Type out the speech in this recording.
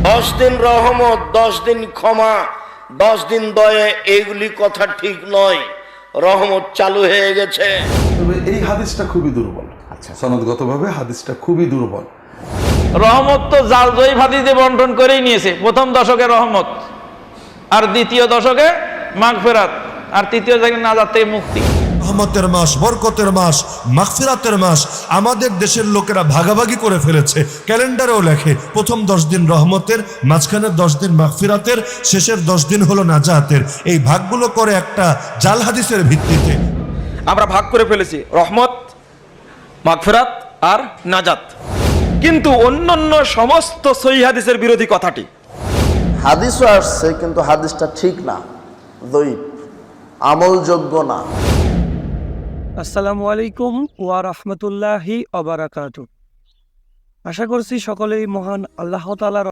10 দিন রহমত, 10 দিন ক্ষমা, 10 দিন দয়া, এইগুলি কথা ঠিক নয়। রহমত চালু হয়ে গেছে। তবে এই হাদিসটা খুবই দুর্বল। আচ্ছা, সনদগতভাবে হাদিসটা খুবই দুর্বল। রহমত তো জাল জয়ীফ হাদিসে বন্টন করেই নিয়েছে। প্রথম দশকে রহমত, আর দ্বিতীয় দশকে মাগফিরাত, আর তৃতীয় দশকে নাজাত থেকে মুক্তি। রহমতের মাস, বরকতের মাস, মাগফিরাতের মাস আমাদের দেশের লোকেরা ভাগাভাগি করে ফেলেছে। ক্যালেন্ডারেও লেখে প্রথম 10 দিন রহমতের, মাঝখানের 10 দিন মাগফিরাতের, শেষের 10 দিন হলো নাজাতের। এই ভাগগুলো করে একটা জাল হাদিসের ভিত্তিতে আমরা ভাগ করে ফেলেছি রহমত, মাগফিরাত আর নাজাত। কিন্তু অন্যান্য সমস্ত সহিহ হাদিসের বিরোধী কথাটি। হাদিসও আসছে কিন্তু হাদিসটা ঠিক না, দঈফ, আমলযোগ্য না। আসসালামু আলাইকুম ওয়া রাহমাতুল্লাহি ওয়া বারাকাতুহু। আশা করছি সকলেই মহান আল্লাহ তাআলার